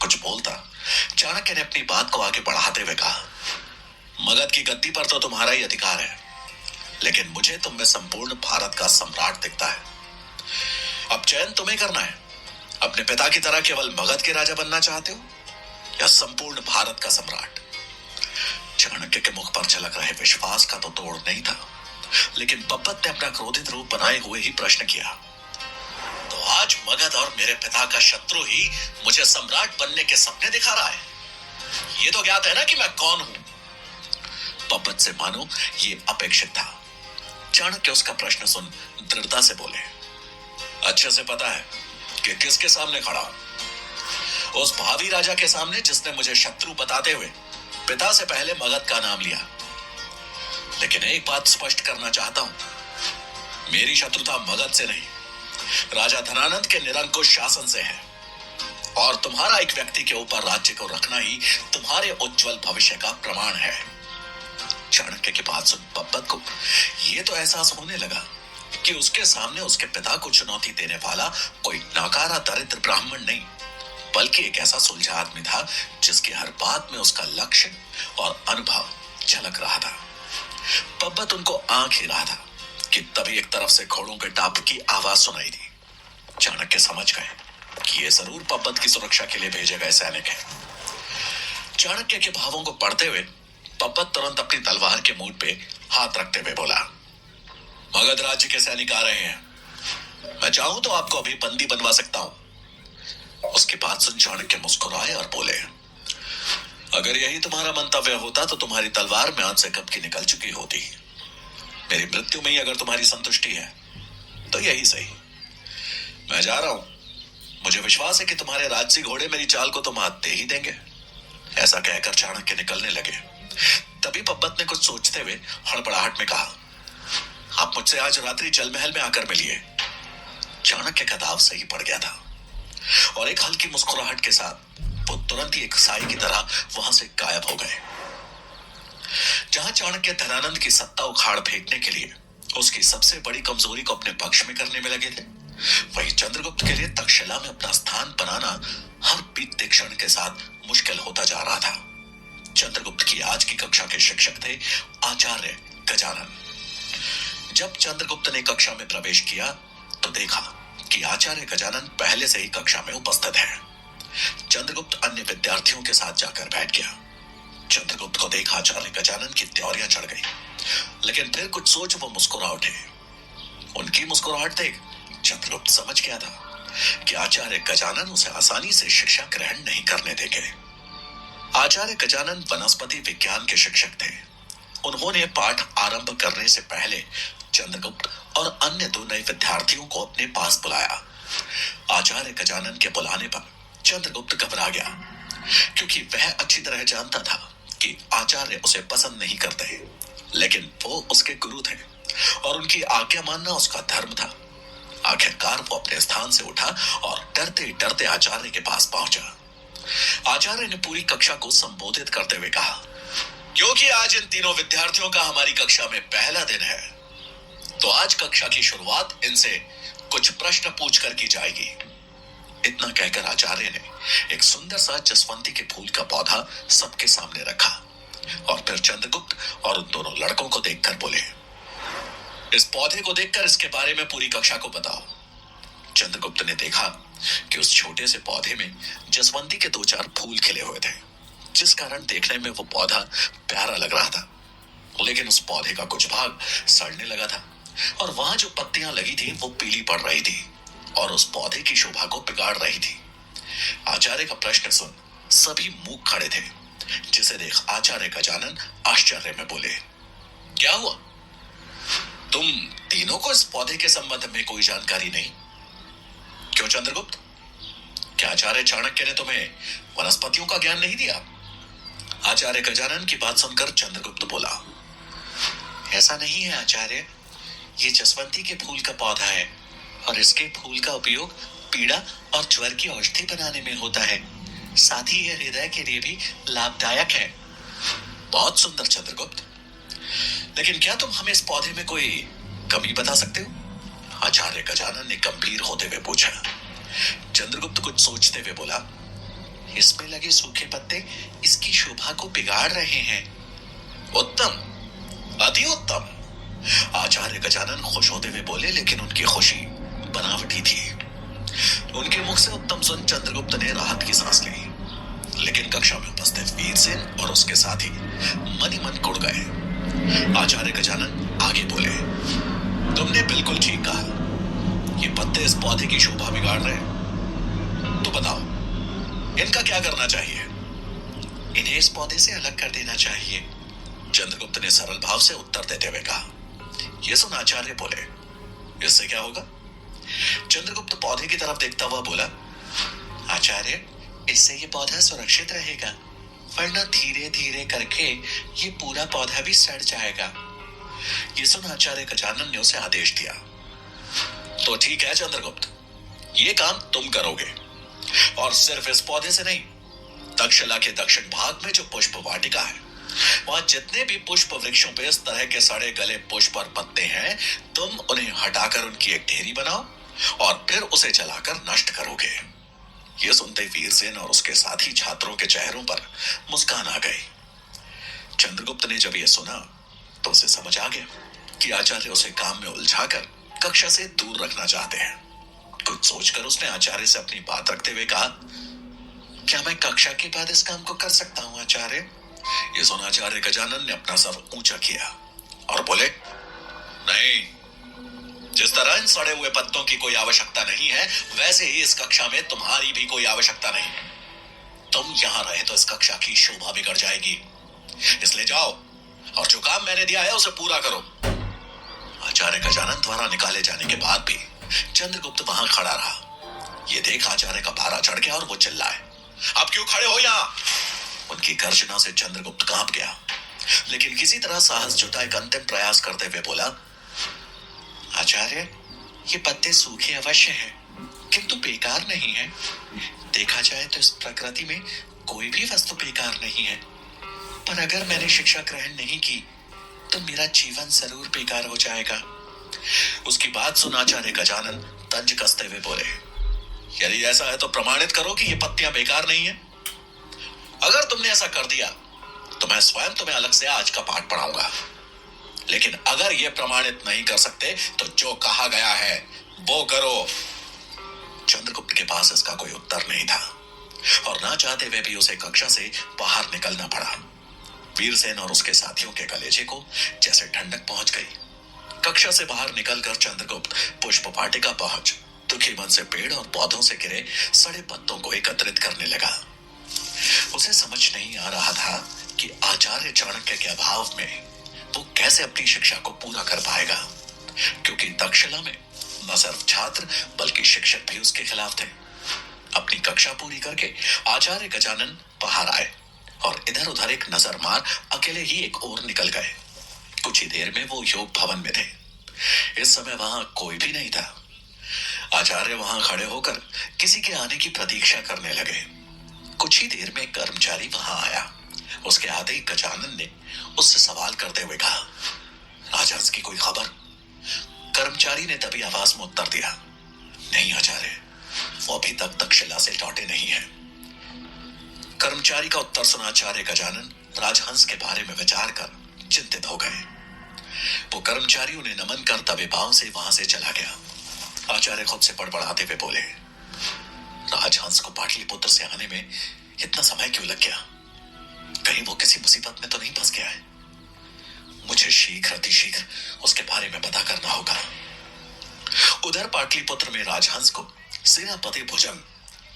कुछ बोलता, चाणक्य ने अपनी बात को आगे बढ़ाते हुए कहा, मगध की गद्दी पर तो तुम्हारा ही अधिकार है, लेकिन मुझे तुम में संपूर्ण भारत का सम्राट दिखता है। अब चयन तुम्हें करना है, अपने पिता की तरह केवल मगध के राजा बनना चाहते हो या संपूर्ण भारत का सम्राट। चाणक्य के मुख पर झलक रहे विश्वास का तो तोड़ नहीं था, लेकिन बब्बत ने अपना क्रोधित रूप बनाए हुए ही प्रश्न किया, तो आज मगध और मेरे पिता का शत्रु ही मुझे सम्राट बनने के सपने दिखा रहा है। ये तो ज्ञात है ना कि मैं कौन हूं। बब्बत से मानो ये अपेक्षित था। चाणक्य उसका प्रश्न सुन दृढ़ता से बोले, अच्छे से पता है कि किसके सामने खड़ा हूं। उस भावी राजा के सामने जिसने मुझे शत्रु बताते हुए पिता से पहले मगध का नाम लिया। लेकिन एक बात स्पष्ट करना चाहता हूं, मेरी शत्रुता मगध से नहीं, राजा धनानंद के निरंकुश शासन से है, और तुम्हारा एक व्यक्ति के ऊपर राज्य को रखना ही तुम्हारे उज्जवल भविष्य का प्रमाण है। चाणक्य की बात सुन बब्बत को यह तो एहसास होने लगा कि उसके सामने उसके पिता को चुनौती देने वाला कोई नाकारा दरिद्र ब्राह्मण नहीं, बल्कि एक ऐसा सुलझा आदमी था जिसकी हर बात में उसका लक्ष्य और अनुभव झलक रहा था। बब्बत उनको आंख ही रहा था कि तभी एक तरफ से घोड़ों के टाप की आवाज सुनाई दी। चाणक्य समझ गए कि ये जरूर बब्बत की सुरक्षा के लिए भेजे गए सैनिक हैं। चाणक्य के भावों को पढ़ते हुए बब्बत तुरंत अपनी तलवार के मूठ पे हाथ रखते हुए बोला, मगध राज्य के सैनिक आ रहे हैं, मैं चाहूं तो आपको अभी बंदी बनवा सकता हूं। उसकी बात सुन चाणक्य मुस्कुराए और बोले, अगर यही तुम्हारा मंतव्य होता तो तुम्हारी तलवार म्यान से कब की निकल चुकी होती। मेरी मृत्यु में ही अगर तुम्हारी संतुष्टि है तो यही सही, मैं जा रहा हूं। मुझे विश्वास है कि तुम्हारे राजसी घोड़े मेरी चाल को तो मात दे ही देंगे। ऐसा कहकर चाणक्य निकलने लगे। तभी बब्बत ने कुछ सोचते हुए हड़बड़ाहट में कहा, आप मुझसे आज रात्रि जल महल में आकर मिलिए। चाणक्य का दाव सही पड़ गया था और एक हल्की मुस्कुराहट के साथ वो तुरंत ही एक साई की तरह वहां से गायब हो गए। जहां चाणक्य धनानंद की सत्ता उखाड़ फेंकने के लिए उसकी सबसे बड़ी कमजोरी को अपने पक्ष में करने में लगे थे, वहीं चंद्रगुप्त के लिए तक्षशिला में अपना स्थान बनाना हर बीतते क्षण के साथ मुश्किल होता जा रहा था। चंद्रगुप्त की आज की कक्षा के शिक्षक थे आचार्य गजानन। जब चंद्रगुप्त ने कक्षा में प्रवेश किया तो देखा कि आचार्य गजानन पहले से ही कक्षा में उपस्थित है। चंद्रगुप्त अन्य विद्यार्थियों के साथ जाकर बैठ गया। चंद्रगुप्त को देख आचार्य गजानन की त्योरियां चढ़ गई, लेकिन फिर कुछ सोच वो मुस्कुरा उठे। उनकी मुस्कुराहट देख चंद्रगुप्त समझ गया था कि आचार्य गजानन उसे आसानी से शिक्षा ग्रहण नहीं करने देंगे। आचार्य गजानन वनस्पति विज्ञान के शिक्षक थे। उन्होंने पाठ आरंभ करने से पहले चंद्रगुप्त और अन्य दो नए विद्यार्थियों को अपने पास बुलाया। आचार्य गजानन के बुलाने पर चंद्रगुप्त घबरा गया, क्योंकि वह अच्छी तरह जानता था कि आचार्य उसे पसंद नहीं करते, लेकिन वो उसके गुरु थे और उनकी आज्ञा मानना उसका धर्म था। आखिरकार वो अपने स्थान से उठा और डरते डरते आचार्य के पास पहुंचा। आचार्य ने पूरी कक्षा को संबोधित करते हुए कहा, क्योंकि आज इन तीनों विद्यार्थियों का हमारी कक्षा में पहला दिन है, तो आज कक्षा की शुरुआत इनसे कुछ प्रश्न पूछकर की जाएगी। इतना कहकर आचार्य ने एक सुंदर सा जसवंती के फूल का पौधा सबके सामने रखा और फिर चंद्रगुप्त और उन दोनों लड़कों को देखकर बोले, इस पौधे को देखकर इसके बारे में पूरी कक्षा को बताओ। चंद्रगुप्त ने देखा कि उस छोटे से पौधे में जसवंती के दो चार फूल खिले हुए थे, जिस कारण देखने में वो पौधा प्यारा लग रहा था, लेकिन उस पौधे का कुछ भाग सड़ने लगा था और वहां जो पत्तियां लगी थी वो पीली पड़ रही थी और उस पौधे की शोभा को बिगाड़ रही थी। आचार्य का प्रश्न सुन सभी मुंह खड़े थे, जिसे देख आचार्य गजानन आश्चर्य में बोले, क्या हुआ? तुम तीनों को इस पौधे के संबंध में कोई जानकारी नहीं? क्यों चंद्रगुप्त, क्या आचार्य चाणक्य ने तुम्हें वनस्पतियों का ज्ञान नहीं दिया? आचार्य गजानन की बात सुनकर चंद्रगुप्त बोला, ऐसा नहीं है आचार्य, ये जसवंती के फूल का पौधा है और इसके फूल का उपयोग पीड़ा और ज्वर की औषधि बनाने में होता है। साथ ही यह हृदय के लिए भी लाभदायक है। बहुत सुंदर चंद्रगुप्त, लेकिन क्या तुम हमें इस पौधे में कोई कमी बता सकते हो? आचार्य गजानन ने गंभीर होते हुए पूछा। चंद्रगुप्त कुछ सोचते हुए बोला, इसमें लगे सूखे पत्ते इसकी शोभा को बिगाड़ रहे हैं। उत्तम, अति उत्तम। आचार्य गजानन खुश होते हुए बोले, लेकिन उनकी खुशी बनावटी थी। उनके मुख से उत्तम सुन चंद्रगुप्त ने राहत की सांस ली, लेकिन कक्षा में उपस्थित वीरसेन और उसके साथी मन ही मन कुड़ गए। आचार्य गजानन आगे बोले, तुमने बिल्कुल ठीक कहा, ये पत्ते इस पौधे की शोभा बिगाड़ रहे हैं। तो बताओ, इनका क्या करना चाहिए? इन्हें इस पौधे से अलग कर देना चाहिए, चंद्रगुप्त ने सरल भाव से उत्तर देते हुए कहा। यह सुन आचार्य बोले, इससे क्या होगा? चंद्रगुप्त पौधे की तरफ देखता हुआ बोला, आचार्य, इससे ये पौधा सुरक्षित रहेगा, वरना धीरे धीरे करके ये पूरा पौधा भी सड़ जाएगा। ये सुन आचार्य गजानन ने उसे आदेश दिया, तो ठीक है चंद्रगुप्त, ये काम तुम करोगे, और सिर्फ इस पौधे से नहीं, तक्षशिला के दक्षिण भाग में जो पुष्प वाटिका है, वहां जितने भी पुष्प वृक्षों पे इस तरह के सड़े गले पुष्प और पत्ते हैं, तुम उन्हें हटाकर उनकी एक ढेरी बनाओ और फिर उसे जलाकर नष्ट करोगे। यह सुनते वीरसेन और उसके साथी छात्रों के चेहरों पर मुस्कान आ गई। चंद्रगुप्त ने जब यह सुना तो उसे समझ आ गया कि आचार्य उसे काम में उलझाकर कक्षा से दूर रखना चाहते हैं। कुछ सोचकर उसने आचार्य से अपनी बात रखते हुए कहा, क्या मैं कक्षा के बाद इस काम को कर सकता हूं आचार्य? ये सुन आचार्य गजानन ने अपना सर ऊंचा किया और बोले, नहीं, जिस तरह इन सड़े हुए पत्तों की कोई आवश्यकता नहीं है, वैसे ही इस कक्षा में तुम्हारी भी कोई आवश्यकता नहीं। तुम यहां रहे तो इस कक्षा की शोभा बिगड़ जाएगी, इसलिए जाओ और जो काम मैंने दिया है उसे पूरा करो। आचार्य गजानन द्वारा निकाले जाने के बाद भी चंद्रगुप्त वहां खड़ा रहा। ये देख आचार्य का पारा चढ़ गया और वो चिल्लाए, आप क्यों खड़े हो यहां? उनकी गर्जना से चंद्रगुप्त कांप गया, लेकिन किसी तरह साहस जुटा एक अंतिम प्रयास करते हुए बोला, आचार्य, ये पत्ते सूखे अवश्य हैं, किंतु बेकार नहीं है। देखा जाए तो इस प्रकृति में कोई भी वस्तु बेकार नहीं है, पर अगर मैंने शिक्षा ग्रहण नहीं की तो मेरा जीवन जरूर बेकार हो जाएगा। उसकी बात सुन आचार्य गजानन तंज कसते हुए बोले, यदि ऐसा है तो प्रमाणित करो कि ये पत्तियां बेकार नहीं है। अगर तुमने ऐसा कर दिया तो मैं स्वयं तुम्हें अलग से आज का पाठ पढ़ाऊंगा, लेकिन अगर यह प्रमाणित नहीं कर सकते तो जो कहा गया है वो करो। चंद्रगुप्त के पास इसका कोई उत्तर नहीं था और ना चाहते हुए भी उसे कक्षा से बाहर निकलना पड़ा। वीरसेन और उसके साथियों के कलेजे को जैसे ठंडक पहुंच गई। कक्षा से बाहर निकलकर चंद्रगुप्त पुष्प वाटिका पहुंच दुखी मन से पेड़ और पौधों से गिरे सड़े पत्तों को एकत्रित करने लगा। उसे समझ नहीं आ रहा था कि आचार्य चाणक्य के अभाव में वो कैसे अपनी शिक्षा को पूरा कर पाएगा, क्योंकि तक्षशिला में न सिर्फ छात्र बल्कि शिक्षक भी उसके खिलाफ थे। अपनी कक्षा पूरी करके आचार्य गजानन बाहर आए और इधर उधर एक नजर मार अकेले ही एक ओर निकल गए। कुछ ही देर में वो योग भवन में थे। इस समय वहां कोई भी नहीं था। आचार्य वहां खड़े होकर किसी के आने की प्रतीक्षा करने लगे। कुछ ही देर में कर्मचारी वहां आया। उसके आते ही गजानन ने उससे सवाल करते हुए कहा, राजहंस की कोई खबर? कर्मचारी ने तभी आवाज में उत्तर दिया, नहीं आचार्य, वो अभी तक तक्षशिला से लौटे नहीं है। कर्मचारी का उत्तर सुना आचार्य गजानन राजहंस के बारे में विचार कर चिंतित हो गए। वो कर्मचारी उन्हें नमन कर दबे पांव से वहां से चला गया। आचार्य खुद से बड़बड़ाते हुए बोले, राजहंस को पाटलिपुत्र से आने में इतना समय क्यों लग गया? कहीं वो किसी मुसीबत में तो नहीं फंस गया है? मुझे शीघ्र अतिशीघ्र उसके बारे में पता करना होगा। उधर पाटलिपुत्र में राजहंस को सेनापति भुजंग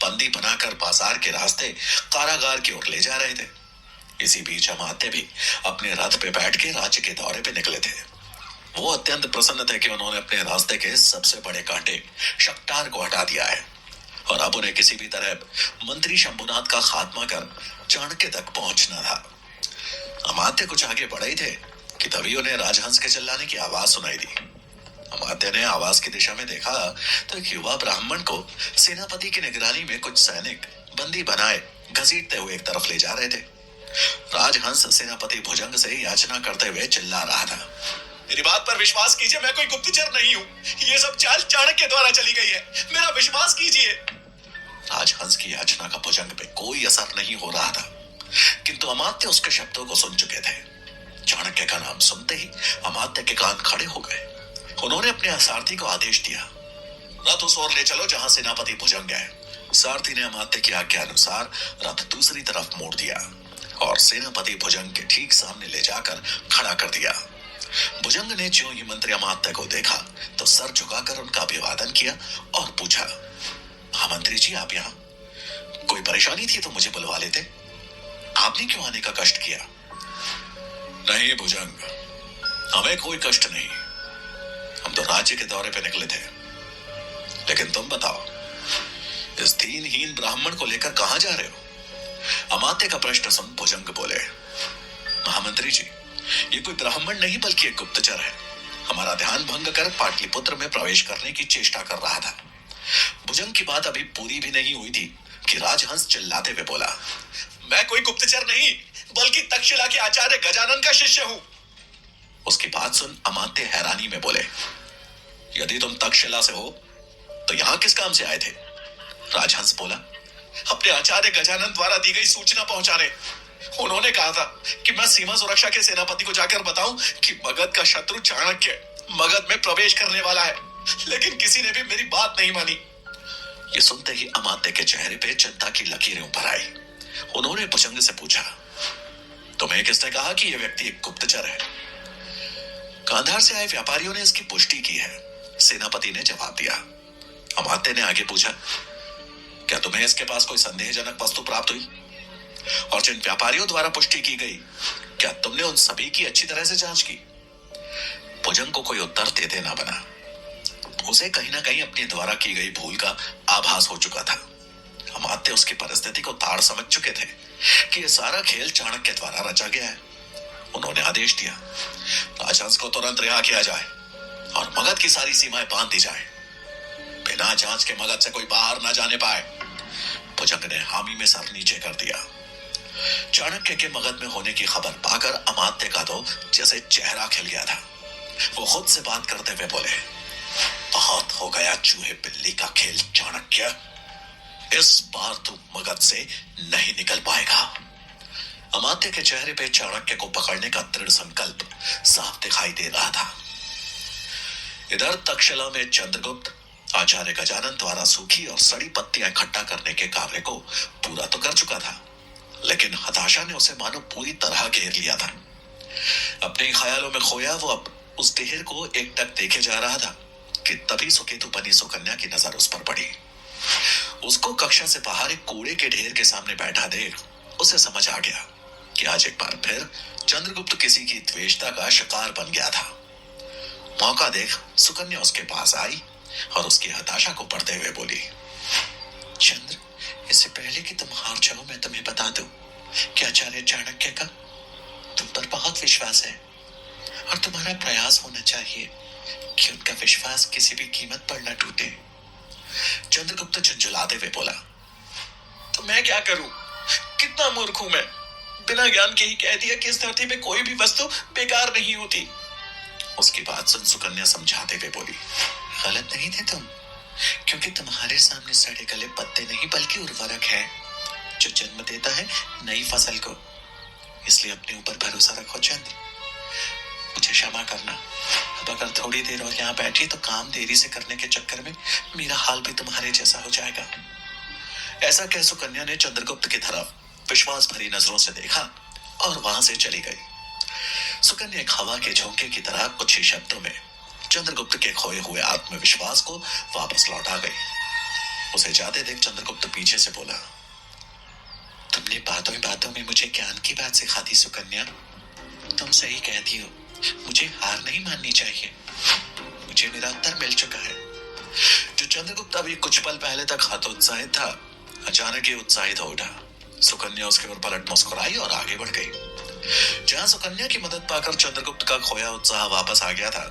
बंदी बनाकर बाजार के रास्ते कारागार की ओर ले जा रहे थे। इसी बीच अमात्य भी अपने रथ पे बैठ के राज्य के दौरे पे निकले थे। वो अत्यंत प्रसन्न थे कि उन्होंने अपने रास्ते के सबसे बड़े कांटे शक्टार को हटा दिया है और अब उन्हें किसी भी तरह मंत्री शंभुनाथ का खात्मा कर चाणक्य तक पहुंचना था। अमात्य कुछ आगे बढ़े ही थे कि तभी उन्हें राजहंस के चिल्लाने की आवाज सुनाई दी। अमात्य ने आवाज की दिशा में देखा तो एक युवा ब्राह्मण को सेनापति की निगरानी में कुछ सैनिक बंदी बनाए घसीटते हुए एक तरफ ले जा रहे थे। राजहंस सेनापति भुजंग से याचना करते हुए चिल्ला रहा था, मेरी बात पर विश्वास कीजिए, मैं कोई गुप्तचर नहीं हूँ। ये सब चाल चाणक्य द्वारा चली गई है, मेरा विश्वास कीजिए। राजहंस की याचना का भुजंग पे कोई असर नहीं हो रहा था, किंतु अमात्य उसके शब्दों को सुन चुके थे। चाणक्य का नाम सुनते ही अमात्य के कान खड़े हो गए। उन्होंने अपने सारथी को आदेश दिया, रथ उस ओर ले चलो जहां सेनापति भुजंग है। सारथी ने अमात्य की आज्ञा अनुसार रथ दूसरी तरफ मोड़ दिया और सेनापति भुजंग के ठीक सामने ले जाकर खड़ा कर दिया। भुजंग ने ज्यों ही मंत्री अमात्य को देखा तो सर झुकाकर उनका अभिवादन किया और पूछा, महामंत्री जी, आप यहाँ? कोई परेशानी थी तो मुझे बुलवा लेते, आपने क्यों आने का कष्ट किया? नहीं भुजंग, हमें कोई कष्ट नहीं, हम तो राज्य के दौरे पे निकले थे। लेकिन तुम बताओ, इस दीनहीन ब्राह्मण को लेकर कहां जा रहे हो? अमात्य का प्रश्न सुन भुजंग बोले, महामंत्री जी, ये कोई ब्राह्मण नहीं बल्कि एक गुप्तचर है। हमारा ध्यान भंग कर पाटलिपुत्र में प्रवेश करने की चेष्टा कर रहा था। भुजंग की बात अभी पूरी भी नहीं हुई थी कि राजहंस चिल्लाते हुए बोला, मैं कोई गुप्तचर नहीं बल्कि तक्षशिला के आचार्य गजानन का शिष्य हूं। उसकी बात सुन अमात्य हैरानी में बोले, यदि तुम तक्षशिला से हो तो यहां किस काम से आए थे? राजहंस बोला, अपने आचार्य गजानन द्वारा दी गई सूचना पहुंचाने। उन्होंने कहा था कि मैं सीमा सुरक्षा के सेनापति को जाकर बताऊं कि मगध का शत्रु चाणक्य मगध में प्रवेश करने वाला है, लेकिन किसी ने भी मेरी बात नहीं मानी। ये सुनते ही अमात्य के चेहरे पे चिंता की लकीरें उभर आई। उन्होंने भुजंग से पूछा, तुम्हें किसने कहा कि यह व्यक्ति एक गुप्तचर है? गांधार से आए व्यापारियों ने इसकी पुष्टि की है, सेनापति ने जवाब दिया। अमात्य ने आगे पूछा, क्या तुम्हें इसके पास कोई संदेहजनक वस्तु प्राप्त हुई? और जिन व्यापारियों द्वारा पुष्टि की गई, क्या तुमने उन सभी की अच्छी तरह से जांच की? भुजंग को कोई उत्तर देते ना बना। उसे कहीं ना कहीं अपने द्वारा की गई भूल का आभास हो चुका था। अमात्य उसकी परिस्थिति को ताड़ समझ चुके थे कि यह सारा खेल चाणक्य द्वारा रचा गया है। उन्होंने आदेश दिया, राजहंस को तुरंत रिहा किया जाए और मगध की सारी सीमाएं बांध दी जाए। बिना जांच के मगध से कोई बाहर ना जाने पाए। भुजंग ने हामी में सर नीचे कर दिया। चाणक्य के मगध में होने की खबर पाकर अमात्य का तो जैसे चेहरा खिल गया था। वो खुद से बात करते हुए बोले, बहुत हो गया चूहे बिल्ली का खेल चाणक्य, इस बार तू मगध से नहीं निकल पाएगा। अमात्य के चेहरे पे चाणक्य को पकड़ने का दृढ़ संकल्प साफ दिखाई दे रहा था। इधर तक्षशिला में चंद्रगुप्त आचार्य गजानन द्वारा सूखी और सड़ी पत्तियां इकट्ठा करने के कार्य को पूरा तो कर चुका था, लेकिन हताशा ने उसे मानो पूरी तरह घेर लिया था। अपने ख्यालों में खोया वो अब उस ढेर को एकटक देखे जा रहा था कि तभी सुकेतु बनी सुकन्या की नजर उस पर पड़ी। उसको कक्षा से बाहर एक कूड़े के ढेर के सामने बैठा देख उसे समझ आ गया कि आज एक बार फिर चंद्रगुप्त किसी की द्वेषता का शिकार बन गया था। मौका देख सुकन्या उसके पास आई और उसकी हताशा को पढ़ते हुए बोली, चंद्र, इससे पहले कि तुम हार जाओ मैं तुम्हें बता दूं कि आचार्य चाणक्य का तुम पर बहुत विश्वास है और तुम्हारा प्रयास होना चाहिए कि उनका विश्वास किसी भी कीमत पर न टूटे। चंद्रगुप्त झुंझुलाते हुए बोला, तो मैं क्या करूं? कितना मूर्ख हूं मैं, बिना ज्ञान के ही कह दिया कि इस धरती पे कोई भी वस्तु बेकार नहीं होती। उसकी बात सुन सुकन्या समझाते हुए बोली, गलत नहीं थे तुम, क्योंकि तुम्हारे सामने सड़े गले पत्ते नहीं बल्कि उर्वरक है जो जन्म देता है नई फसल को। इसलिए अपने ऊपर भरोसा रखो चंद्र। मुझे क्षमा करना, अब अगर थोड़ी देर और यहाँ बैठी तो काम देरी से करने के चक्कर में मेरा हाल भी तुम्हारे जैसा हो जाएगा। ऐसा कह सुकन्या ने चंद्रगुप्त की तरफ विश्वास भरी नजरों से देखा और वहां से चली गई। सुकन्या एक हवा के झोंके की तरह कुछ ही शब्दों में चंद्रगुप्त के खोए हुए आत्मविश्वास को वापस लौटा गई। उसे जाते देख चंद्रगुप्त पीछे से बोला, तुमने बातों बातों में मुझे ज्ञान की बात सिखा दी सुकन्या। तुम सही कहती हो, मुझे हार नहीं माननी चाहिए। मुझे मेरा उत्तर मिल चुका है। जो चंद्रगुप्त अभी कुछ पल पहले तक हतोत्साहित था, अचानक ही उत्साहित हो उठा। सुकन्या उसके ऊपर पलट मुस्कुराई और आगे बढ़ गई। जहां सुकन्या की मदद पाकर चंद्रगुप्त का खोया उत्साह वापस आ गया था,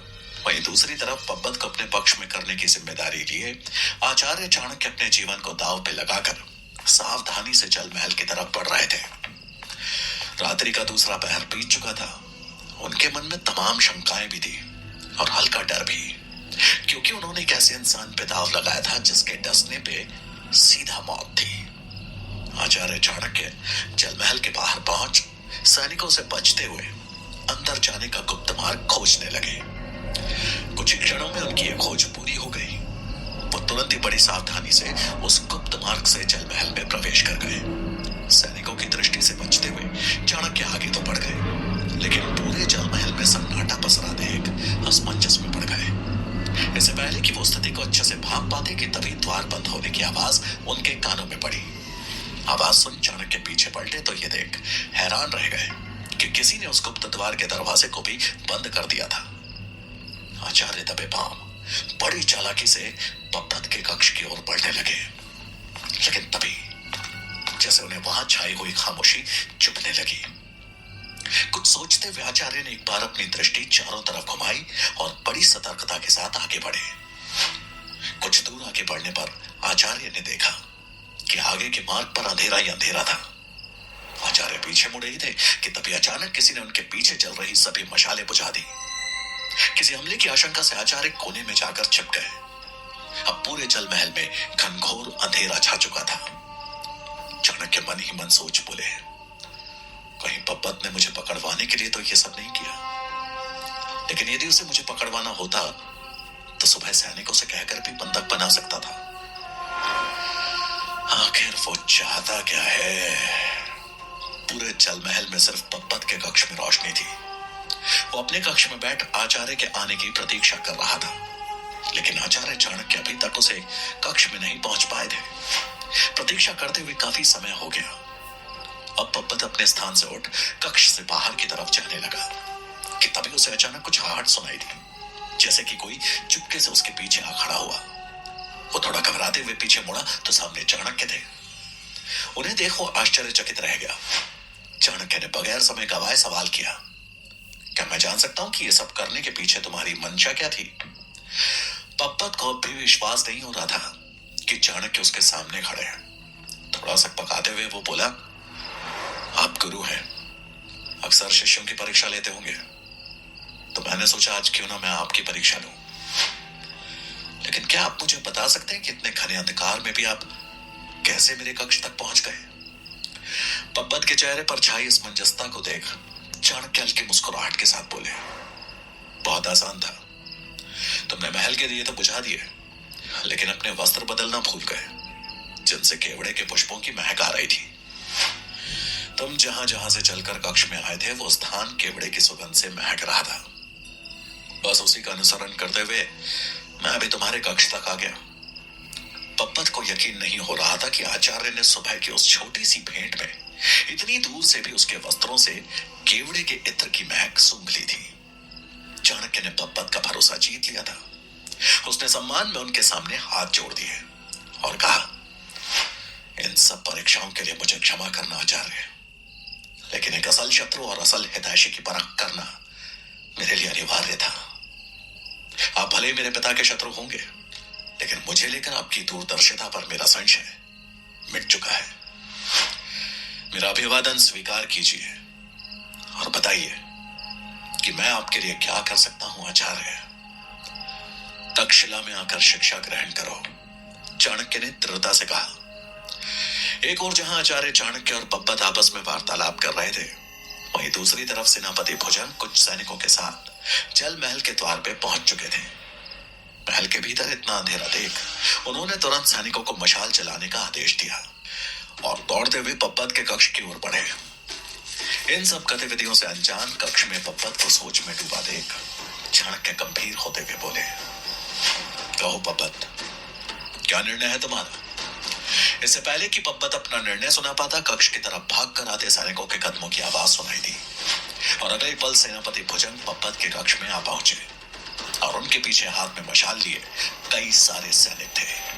वहीं दूसरी तरफ पब्बत को अपने पक्ष में करने की जिम्मेदारी लिए आचार्य चाणक्य अपने जीवन को दांव पे लगाकर सावधानी से जल महल की तरफ बढ़ रहे थे। रात्रि का दूसरा पहर बीत चुका था। उनके मन में तमाम शंकाएं भी थी और हल्का डर भी, क्योंकि उन्होंने एक ऐसे इंसान पे दांव लगाया था जिसके डसने पे सीधा मौत थी। आचार्य चाणक्य जल महल के बाहर पहुंच सैनिकों से बचते हुए अंदर जाने का गुप्त मार्ग खोजने लगे। कुछ ही क्षणों में उनकी यह खोज पूरी हो गई। वो तुरंत ही बड़ी सावधानी से उस गुप्त मार्ग से जल महल में प्रवेश कर गए। सैनिकों की दृष्टि से बचते हुए चाणक्य आगे तो बढ़ गए, लेकिन पूरे जल महल में सन्नाटा पसरा देख असमंजस में पड़ गए। इससे पहले कि वो स्थिति को अच्छे से भांप पाते कि तभी द्वार बंद होने की आवाज उनके कानों में पड़ी। आवाज सुन चाणक्य पीछे पलटे तो ये देख हैरान रह गए कि किसी ने उस गुप्त द्वार के दरवाजे को भी बंद कर दिया था। आचार्य दबे पांव बड़ी चालाकी से पप्पत के कक्ष की ओर बढ़ने लगे, लेकिन तभी जैसे उन्हें वहां छाई हुई खामोशी चुभने लगी। कुछ सोचते हुए आचार्य ने एक बार अपनी दृष्टि चारों तरफ घुमाई और बड़ी सतर्कता के साथ आगे बढ़े। कुछ दूर आगे बढ़ने पर आचार्य ने देखा कि आगे के मार्ग पर अंधेरा ही अंधेरा था। आचार्य पीछे मुड़े ही थे कि तभी अचानक किसी ने उनके पीछे जल रही सभी मशालें बुझा दी। किसी हमले की आशंका से आचार्य कोने में जाकर छिप गए। अब पूरे जल महल में घनघोर अंधेरा छा चुका था। चाणक्य मन ही मन सोच बोले, कहीं पप्पत ने मुझे पकड़वाने के लिए तो ये सब नहीं किया, लेकिन यदि उसे मुझे पकड़वाना होता तो सुबह सैनिकों से कहकर भी बंधक बना सकता था। आखिर वो चाहता क्या है? पूरे जल महल में सिर्फ पप्पत के कक्ष में रोशनी थी। वो अपने कक्ष में बैठ आचार्य के आने की प्रतीक्षा कर रहा था, लेकिन आचार्य चाणक्य अभी तक उसे कक्ष में नहीं पहुंच पाए थे। प्रतीक्षा करते हुए काफी समय हो गया। अब पप्पत अपने स्थान से उठ कक्ष से बाहर की तरफ जाने लगा कि तभी उसे अचानक कुछ आहट सुनाई दी, जैसे कि कोई चुपके से उसके पीछे आ खड़ा हुआ। वो थोड़ा घबराते हुए पीछे मुड़ा तो सामने चाणक्य थे। उन्हें देख वो आश्चर्यचकित रह गया। चाणक्य ने बगैर समय गवाए सवाल किया, क्या मैं जान सकता हूं कि ये सब करने के पीछे तुम्हारी मंशा क्या थी? पप्पत को भी विश्वास नहीं हो रहा था कि चाणक्य उसके सामने खड़े हैं। थोड़ा सा पकाते हुए वो बोला, आप गुरु हैं, अक्सर शिष्यों की परीक्षा लेते होंगे, तो मैंने सोचा आज क्यों ना मैं आपकी परीक्षा लूं। लेकिन क्या आप मुझे बता सकते हैं कि इतने घने अंधकार में भी आप कैसे मेरे कक्ष तक पहुंच गए? पप्पत के चेहरे पर छाई इस मंजसता को देख चाणक्य हल्की मुस्कुराहट के साथ बोले, बहुत आसान था। तुमने महल के दिए तो बुझा दिए, लेकिन अपने वस्त्र बदलना भूल गए, जिनसे केवड़े के पुष्पों की महक आ रही थी। तुम जहां जहां से चलकर कक्ष में आए थे वो स्थान केवड़े की सुगंध से महक रहा था। बस उसी का अनुसरण करते हुए मैं अभी तुम्हारे कक्ष तक आ गया। पप्पत को यकीन नहीं हो रहा था कि आचार्य ने सुबह की उस छोटी सी भेंट में इतनी दूर से भी उसके वस्त्रों से केवड़े के इत्र की महक सूंघ ली थी। चाणक्य ने पप्पत का भरोसा जीत लिया था। उसने सम्मान में उनके सामने हाथ जोड़ दिए और कहा, इन सब परीक्षाओं के लिए मुझे क्षमा करना आचार्य, लेकिन एक असल शत्रु और असल हितैषी की परख करना मेरे लिए अनिवार्य था। आप भले ही मेरे पिता के शत्रु होंगे, लेकिन मुझे लेकर आपकी दूरदर्शिता पर मेरा संशय मिट चुका है। मेरा अभिवादन स्वीकार कीजिए और बताइए कि मैं आपके लिए क्या कर सकता हूं आचार्य। तक्षशिला में आकर शिक्षा ग्रहण करो, चाणक्य ने दृढ़ता से कहा। एक और जहां आचार्य चाणक्य और पप्पत आपस में वार्तालाप कर रहे थे, वहीं दूसरी तरफ सेनापति भुजंग कुछ सैनिकों के साथ जल महल के द्वार पे पहुंच चुके थे। महल के भीतर इतना अंधेरा देख उन्होंने तुरंत सैनिकों को मशाल जलाने का आदेश दिया और दौड़ते हुए पप्पत के कक्ष की ओर बढ़े। इन सब गतिविधियों से अनजान कक्ष में पप्पत को सोच में डूबा देख चाणक्य गंभीर होते हुए बोले, कहो पप्पत, क्या निर्णय है तुम्हारा? इससे पहले कि पप्पत अपना निर्णय सुना पाता, कक्ष की तरफ भाग कर आते सैनिकों के कदमों की आवाज सुनाई दी और अगले पल सेनापति भुजंग पप्पत के कक्ष में आ पहुंचे और उनके पीछे हाथ में मशाल लिए कई सारे सैनिक थे।